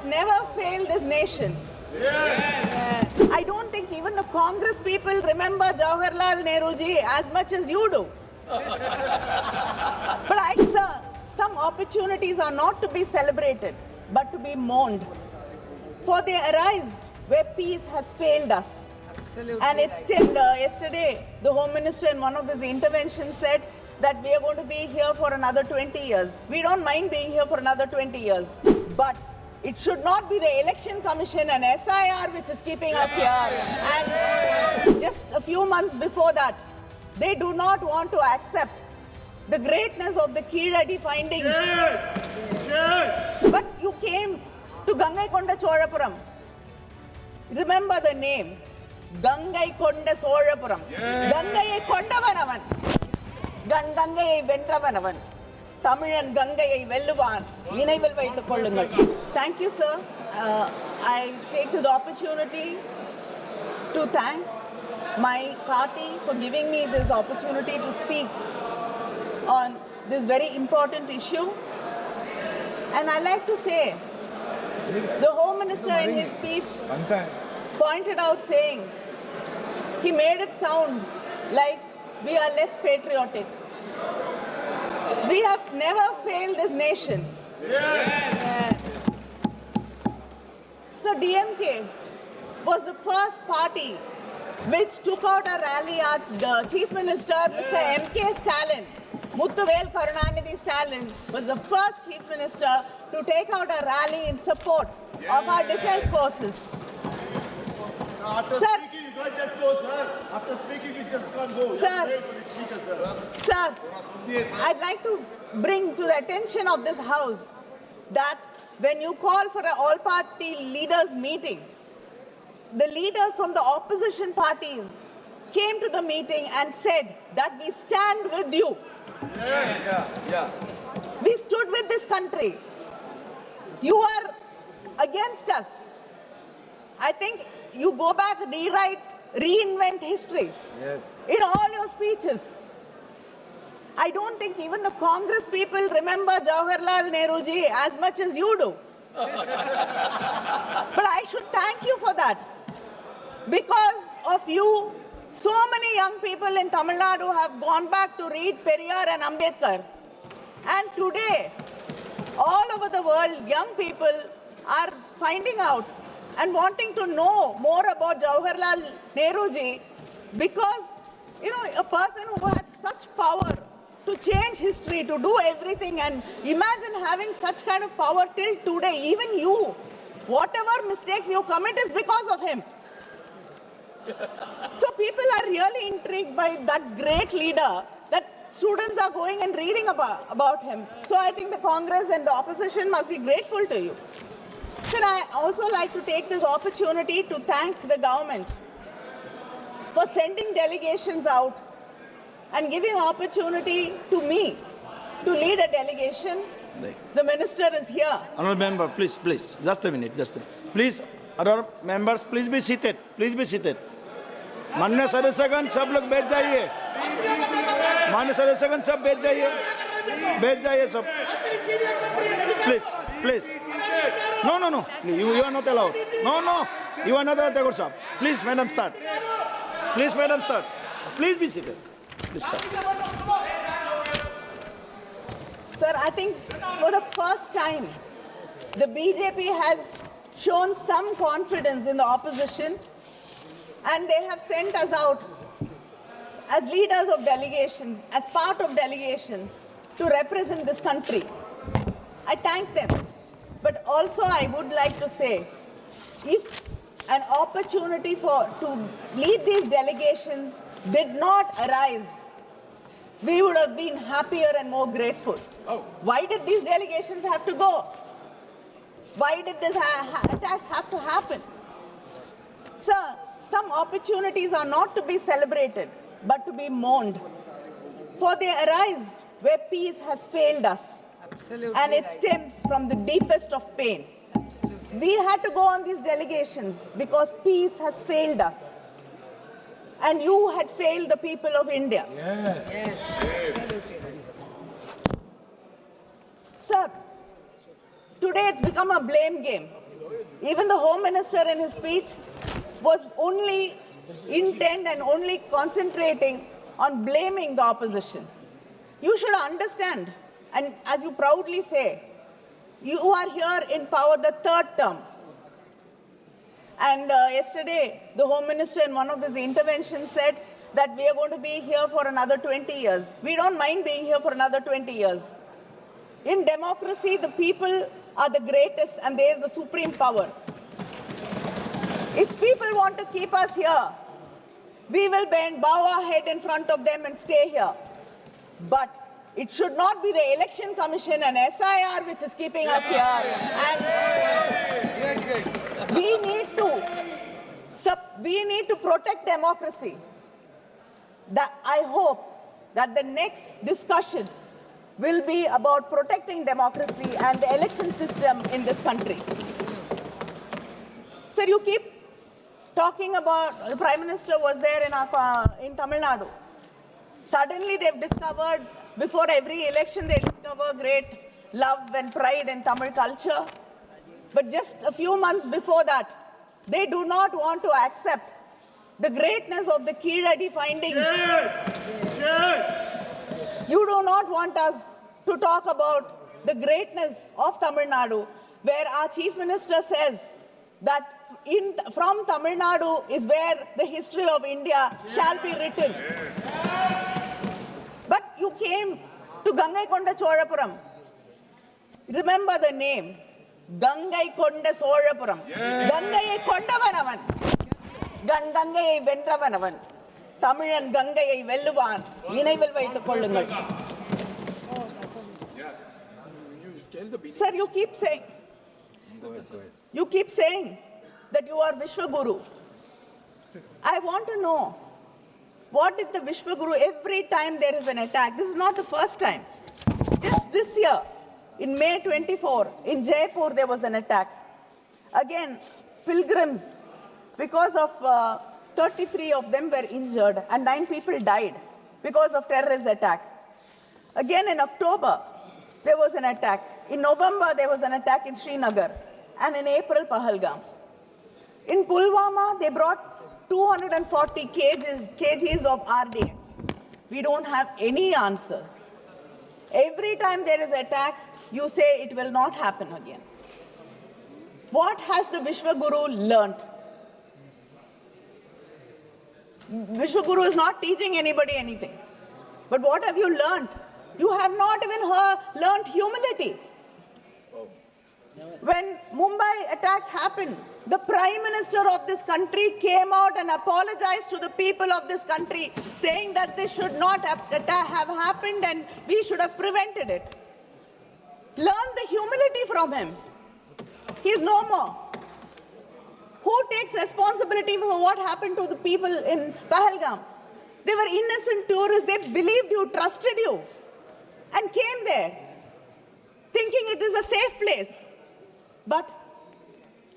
have never failed this nation. I don't think even the Congress people remember Jawaharlal Nehruji as much as you do. But sir, some opportunities are not to be celebrated, but to be mourned. For they arise where peace has failed us. Absolutely. And it stemmed yesterday, the Home Minister in one of his interventions said that we are going to be here for another 20 years. We don't mind being here for another 20 years. But it should not be the Election Commission and SIR which is keeping us here. And just a few months before that, they do not want to accept the greatness of the Keeladi findings. But you came to Gangaikonda Cholapuram. Remember the name. Gangaikonda Cholapuram. Gangai Kondavanavan. Gangai Vendravanavan. Tamilan Gangai Velluvan. Ninaival Vaithu Kollungal. Thank you, sir. I take this opportunity to thank my party for giving me this opportunity to speak on this very important issue. And I like to say, the Home Minister in his speech pointed out saying, he made it sound like we are less patriotic. We have never failed this nation. So DMK was the first party which took out a rally at the Chief Minister, Mr. MK Stalin. Muthuvel Karunanidhi Stalin was the first Chief Minister to take out a rally in support of our defense forces. After Sir, speaking, you can't just go, sir. After speaking, you just can't go. Sir, sir, I'd like to bring to the attention of this House that when you call for an all-party leaders meeting, the leaders from the opposition parties came to the meeting and said that we stand with you. We stood with this country. You are against us. I think you go back, rewrite, reinvent history in all your speeches. I don't think even the Congress people remember Jawaharlal Nehruji as much as you do. But I should thank you for that. Because of you, so many young people in Tamil Nadu have gone back to read Periyar and Ambedkar. And today, all over the world, young people are finding out and wanting to know more about Jawaharlal Nehruji because, you know, a person who had such power to change history, to do everything, and imagine having such kind of power till today, even you, whatever mistakes you commit is because of him. So people are really intrigued by that great leader that students are going and reading about him. So I think the Congress and the opposition must be grateful to you. Sir, I also like to take this opportunity to thank the government for sending delegations out and giving opportunity to me to lead a delegation. The minister is here. Honourable member, please, just a minute, Please, other members, please be seated. Please be seated. माननीय सदस्यगण सब लोग बैठ जाइए. माननीय सदस्यगण सब बैठ जाइए सब. Please. No. You are not allowed. No. You are not allowed, Tagore sahab. Please, madam, start. Please be seated. Please start. Sir, I think for the first time, the BJP has shown some confidence in the opposition, and they have sent us out as leaders of delegations, as part of delegation, to represent this country. I thank them. But also I would like to say, if an opportunity to lead these delegations did not arise, we would have been happier and more grateful. Why did these delegations have to go? Why did these attacks have to happen? Sir, some opportunities are not to be celebrated, but to be mourned. For they arise where peace has failed us. Absolutely. And it stems from the deepest of pain. Absolutely. We had to go on these delegations because peace has failed us. And you had failed the people of India. Yes. Absolutely. Sir, today it's become a blame game. Even the Home Minister in his speech was only intent and only concentrating on blaming the opposition. You should understand, and as you proudly say, you are here in power the third term. And yesterday, the Home Minister in one of his interventions said that we are going to be here for another 20 years. We don't mind being here for another 20 years. In democracy, the people are the greatest and they are the supreme power. If people want to keep us here, we will bow our head in front of them and stay here. But it should not be the Election Commission and SIR which is keeping us here. And we need to protect democracy. I hope that the next discussion will be about protecting democracy and the election system in this country. Sir, you keep talking about, the Prime Minister was there in Tamil Nadu. Suddenly they've discovered, before every election they discover great love and pride in Tamil culture. But just a few months before that, they do not want to accept the greatness of the Keeladi findings. You do not want us to talk about the greatness of Tamil Nadu, where our Chief Minister says that from Tamil Nadu is where the history of India shall be written. But you came to Gangaikonda Cholapuram. Remember the name. Gangaikonda Cholapuram. Gangai Kondavanavan. Gangai Vendravanavan. Tamilan Gangai Velluvan. Ninaival Vaithu Kollungal. Sir, you keep saying. You keep saying that you are Vishwaguru. I want to know, what did the Vishwaguru, every time there is an attack, this is not the first time. Just this year, in May 24, in Jaipur, there was an attack. Again, pilgrims, because of 33 of them were injured and 9 people died because of terrorist attack. Again, in October, there was an attack. In November, there was an attack in Srinagar. And in April, Pahalgam. In Pulwama, they brought 240 kgs of RDX. We don't have any answers. Every time there is an attack, you say it will not happen again. What has the Vishwaguru learnt? Vishwaguru is not teaching anybody anything. But what have you learnt? You have not even learnt humility. When Mumbai attacks happened, the Prime Minister of this country came out and apologized to the people of this country, saying that this should not have happened and we should have prevented it. Learn the humility from him. He is no more. Who takes responsibility for what happened to the people in Pahalgam? They were innocent tourists. They believed you, trusted you, and came there thinking it is a safe place. But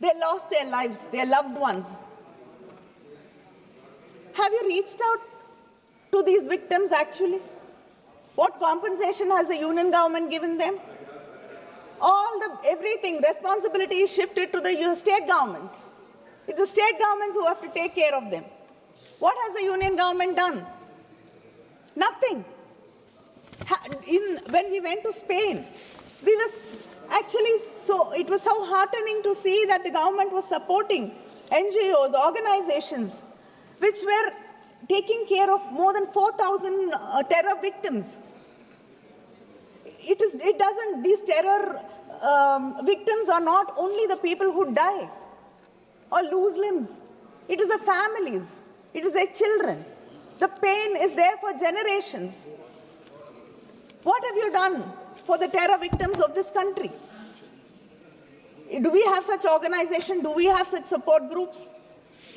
they lost their lives, their loved ones. Have you reached out to these victims actually? What compensation has the union government given them? Everything, responsibility is shifted to the state governments. It's the state governments who have to take care of them. What has the union government done? Nothing. When we went to Spain, it was so heartening to see that the government was supporting NGOs, organizations, which were taking care of more than 4,000 terror victims. These terror victims are not only the people who die or lose limbs. It is the families. It is their children. The pain is there for generations. What have you done for the terror victims of this country? Do we have such organizations? Do we have such support groups?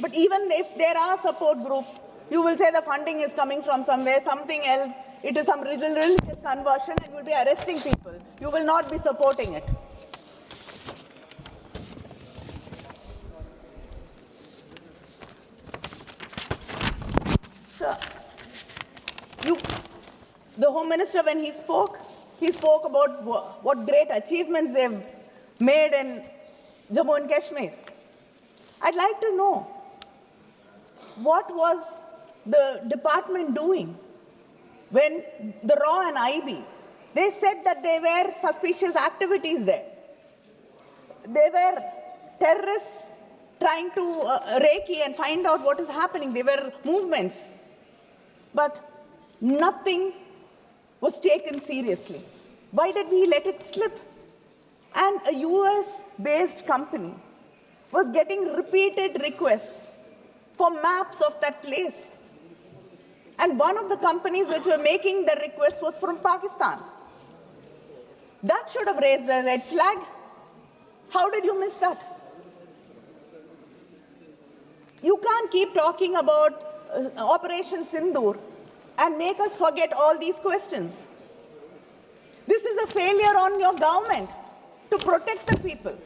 But even if there are support groups, you will say the funding is coming from somewhere, something else. It is some religious conversion and you will be arresting people. You will not be supporting it. Sir, the Home Minister, when he spoke about what great achievements they've made in Jammu and Kashmir. I'd like to know, what was the department doing when the RAW and IB, they said that there were suspicious activities there. They were terrorists trying to recce and find out what is happening. There were movements. But nothing was taken seriously. Why did we let it slip? And a US-based company was getting repeated requests for maps of that place. And one of the companies which were making the request was from Pakistan. That should have raised a red flag. How did you miss that? You can't keep talking about Operation Sindoor and make us forget all these questions. This is a failure on your government to protect the people.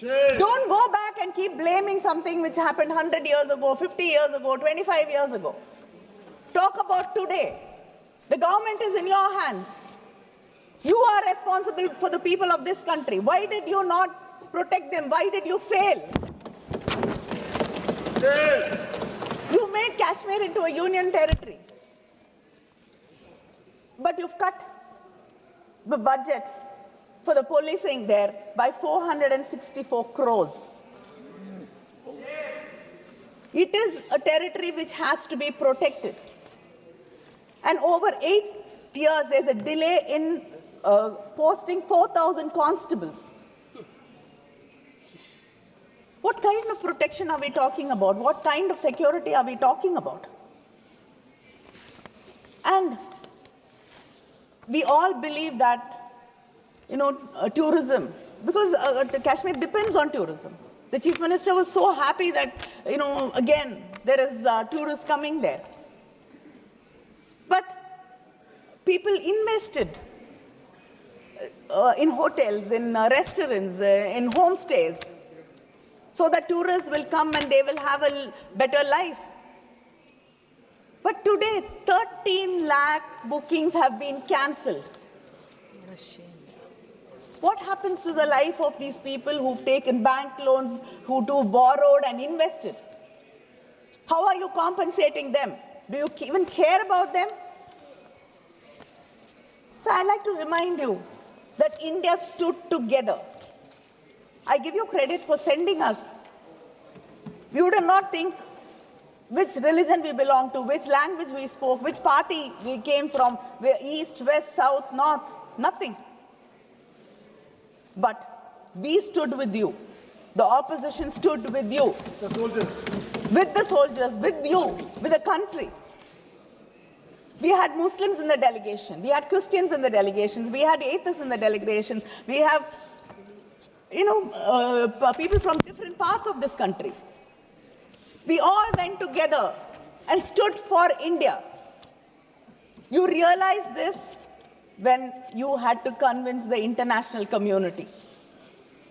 Don't go back and keep blaming something which happened 100 years ago, 50 years ago, 25 years ago. Talk about today. The government is in your hands. You are responsible for the people of this country. Why did you not protect them? Why did you fail? You made Kashmir into a union territory. But you've cut the budget for the policing there by 464 crores. It is a territory which has to be protected. And over 8 years, there's a delay in posting 4,000 constables. What kind of protection are we talking about? What kind of security are we talking about? And we all believe that, tourism, because Kashmir depends on tourism. The Chief Minister was so happy that, again, there is tourists coming there. But people invested in hotels, in restaurants, in homestays, so that tourists will come and they will have a better life. But today, 13 lakh bookings have been cancelled. What happens to the life of these people who've taken bank loans, who borrowed and invested? How are you compensating them? Do you even care about them? So I'd like to remind you that India stood together. I give you credit for sending us. We would not think which religion we belong to, which language we spoke, which party we came from, east, west, south, north, nothing. But we stood with you. The opposition stood with you. The soldiers. With the soldiers, with you, with the country. We had Muslims in the delegation. We had Christians in the delegations. We had atheists in the delegation. We have, people from different parts of this country. We all went together and stood for India. You realize this when you had to convince the international community.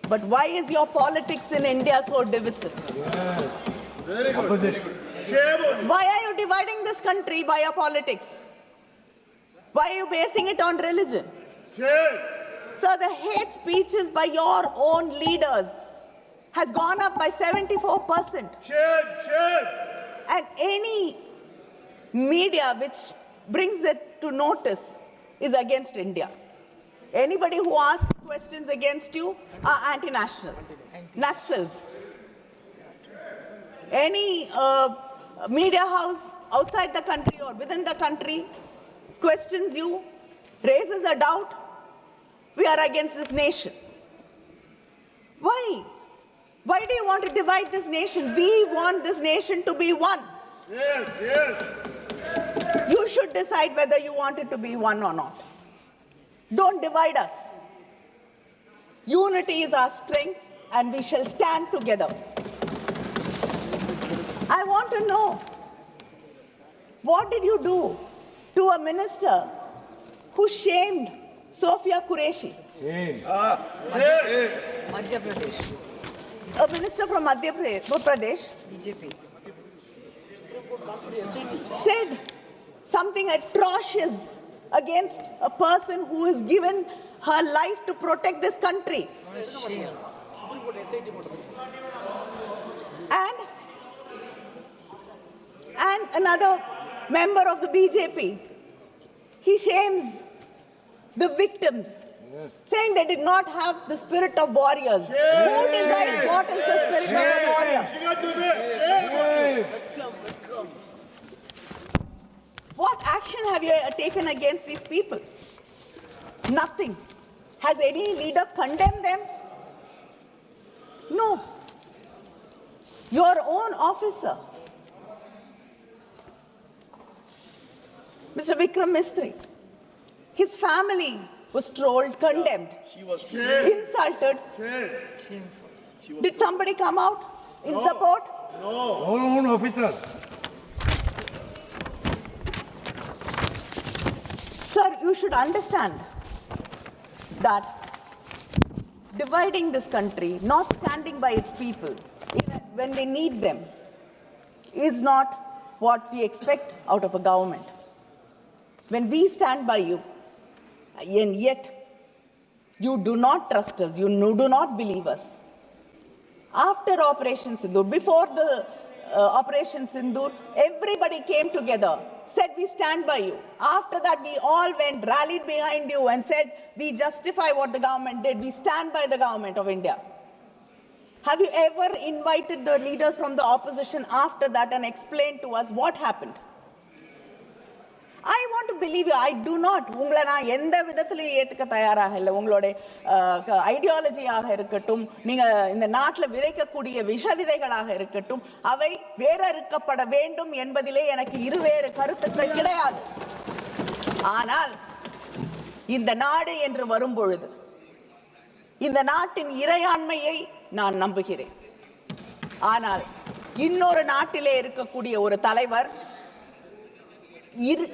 But why is your politics in India so divisive? Yes. Very good. Opposite. Why are you dividing this country by your politics? Why are you basing it on religion? So the hate speeches by your own leaders has gone up by 74%. And any media which brings it to notice is against India. Anybody who asks questions against you are anti-national, Naxals. Any media house outside the country or within the country questions you, raises a doubt, we are against this nation. Why? Why do you want to divide this nation? We want this nation to be one. Yes, yes. You should decide whether you want it to be one or not. Don't divide us. Unity is our strength, and we shall stand together. I want to know, what did you do to a minister who shamed Sophia Qureshi? Madhya Pradesh. A minister from Madhya Pradesh BJP. said something atrocious against a person who has given her life to protect this country. What a shame. And another member of the BJP, he shames the victims, saying they did not have the spirit of warriors. Who decides what is the spirit of a warrior? What action have you taken against these people? Nothing. Has any leader condemned them? No. Your own officer, Mr. Vikram Mistry, his family was trolled, condemned, insulted. Shameful. Did somebody come out in support? Own officers. Sir, you should understand that dividing this country, not standing by its people when they need them, is not what we expect out of a government. When we stand by you, and yet you do not trust us, you do not believe us. After Operation Sindoor, before the Operation Sindoor, everybody came together, said we stand by you. After that, we all went, rallied behind you and said we justify what the government did. We stand by the government of India. Have you ever invited the leaders from the opposition after that and explained to us what happened? I want to believe you. I do not. உங்களை நான் எந்த விதத்திலும் ஏத்துக்க தயாராக இல்லை. உங்களுடைய ஐடியாலஜியாக இருக்கட்டும், நீங்க இந்த நாட்டில் விதைக்கக்கூடிய விஷ விதைகளாக இருக்கட்டும், அவை வேறறுக்கப்பட வேண்டும் என்பதிலே எனக்கு இருவேறு கருத்துக்கள் கிடையாது. ஆனால் இந்த நாடு என்று வரும்பொழுது இந்த நாட்டின் இறையாண்மையை நான் நம்புகிறேன். ஆனால் இன்னொரு நாட்டிலே இருக்கக்கூடிய ஒரு தலைவர்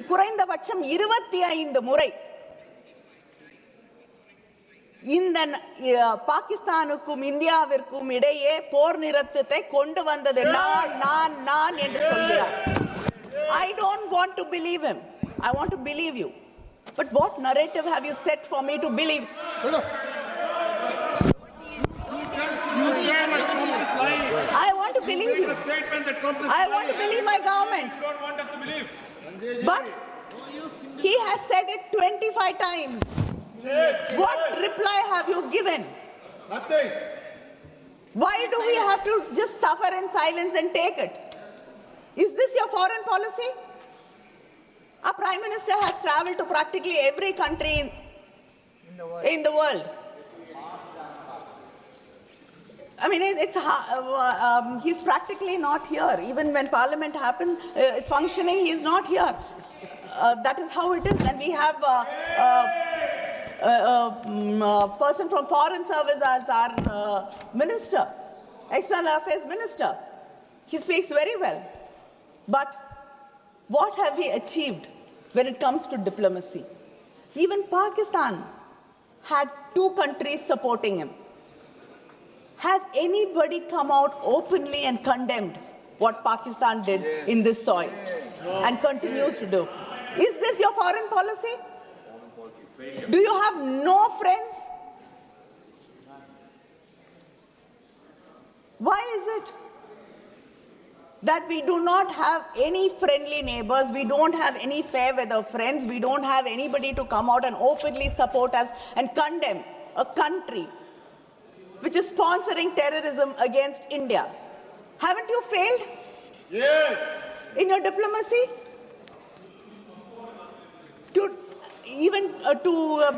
குறைந்தபட்சம் 25 முறை இந்த பாகிஸ்தானுக்கும் இந்தியாவிற்கும் இடையே போர் நிறுத்தத்தை கொண்டு வந்தது நான் என்று சொல்கிறார். I don't want to believe him. I want to believe you. But what narrative have you set for me to believe? I want to believe you. I want to believe my government. You don't want us to believe. But he has said it 25 times. What reply have you given? Nothing. Why do we have to just suffer in silence and take it? Is this your foreign policy? Our Prime Minister has traveled to practically every country in the world. I mean, he's practically not here. Even when Parliament is functioning, he is not here. That is how it is. And we have a person from Foreign Service as our minister, External Affairs Minister. He speaks very well. But what have we achieved when it comes to diplomacy? Even Pakistan had 2 countries supporting him. Has anybody come out openly and condemned what Pakistan did in this soil and continues to do? Is this your foreign policy? Do you have no friends? Why is it that we do not have any friendly neighbors, we don't have any fair weather friends, we don't have anybody to come out and openly support us and condemn a country which is sponsoring terrorism against India? Haven't you failed? Yes. In your diplomacy? To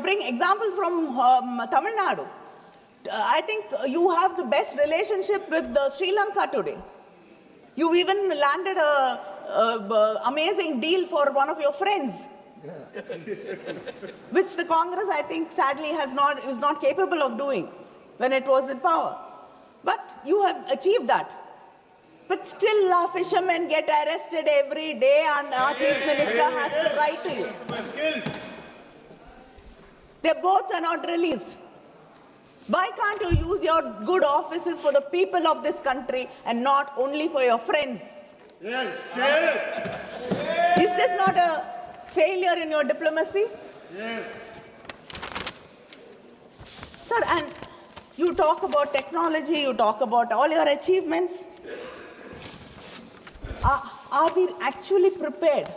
bring examples from Tamil Nadu. I think you have the best relationship with Sri Lanka today. You even landed an amazing deal for one of your friends, which the Congress, I think, sadly is not capable of doing when it was in power. But you have achieved that. But still our fishermen get arrested every day and our chief minister has to write to you. Their boats are not released. Why can't you use your good offices for the people of this country and not only for your friends? Yes, share. Is this not a failure in your diplomacy? Yes. Sir, and You talk about technology, you talk about all your achievements. Are we actually prepared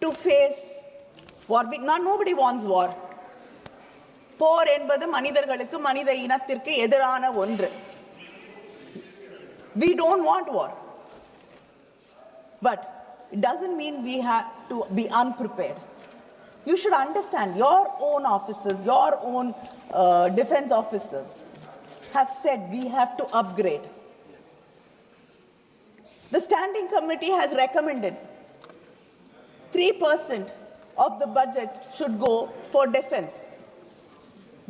to face war? Nobody wants war. போர் என்பது மனிதர்களுக்கு மனித இனத்திற்கு எதிரான ஒன்று. We don't want war. But it doesn't mean we have to be unprepared. You should understand your own officers, your own defense officers have said we have to upgrade. The standing committee has recommended 3% of the budget should go for defense.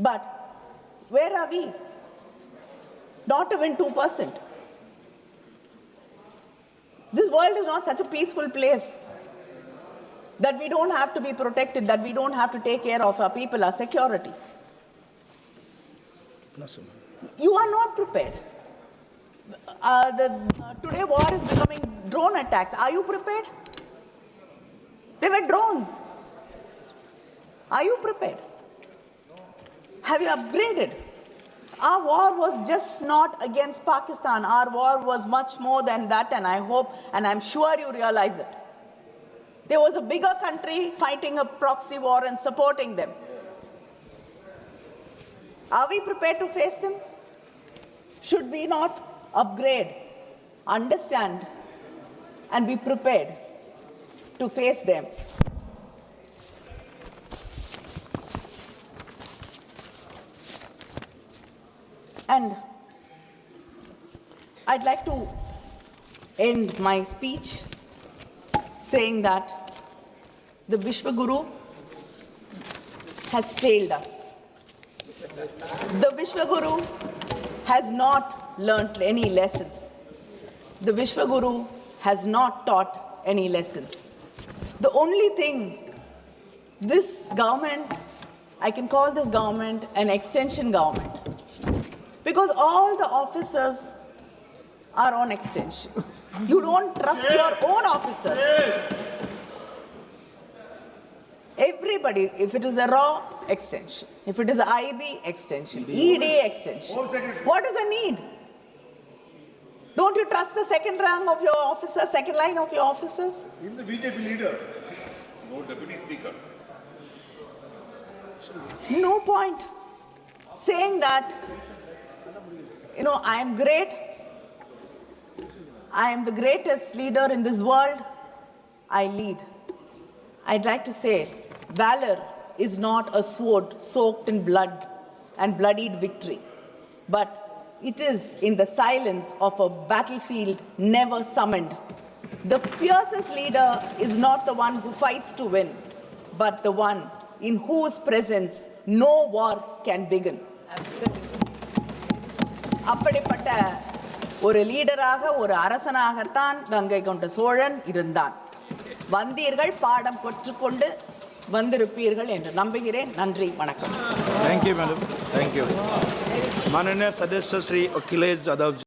But where are we? Not even 2%. This world is not such a peaceful place that we don't have to be protected, that we don't have to take care of our people, our security. You are not prepared. Today war is becoming drone attacks. Are you prepared? They were drones. Are you prepared? Have you upgraded? Our war was just not against Pakistan. Our war was much more than that, and I hope and I'm sure you realize it. There was a bigger country fighting a proxy war and supporting them. Are we prepared to face them? Should we not upgrade, understand, and be prepared to face them? And I'd like to end my speech saying that the Vishwaguru has failed us. The Vishwaguru has not learnt any lessons. The Vishwaguru has not taught any lessons. The only thing this government, I can call this government an extension government, because all the officers are on extension. You don't trust your own officers. Everybody, if it is a raw, extension. If it is a IB, extension. ED, extension. What is the need? Don't you trust the second rank of your officers, second line of your officers? Even the BJP leader. No deputy speaker. No point saying that, I am great. I am the greatest leader in this world. I lead. I'd like to say, valor is not a sword soaked in blood and bloodied victory, but it is in the silence of a battlefield never summoned. The fiercest leader is not the one who fights to win, but the one in whose presence no war can begin. அப்படிப்பட்ட ஒரு லீடராக, ஒரு அரசனாகத்தான் கங்கை கொண்ட சோழன் இருந்தான். வந்தீர்கள், பாடம் கற்றுக்கொண்டு வந்திருப்பீர்கள் என்று நம்புகிறேன். நன்றி, வணக்கம். Thank you, madam. Thank you. माननीय सदस्य श्री अखिलेश यादव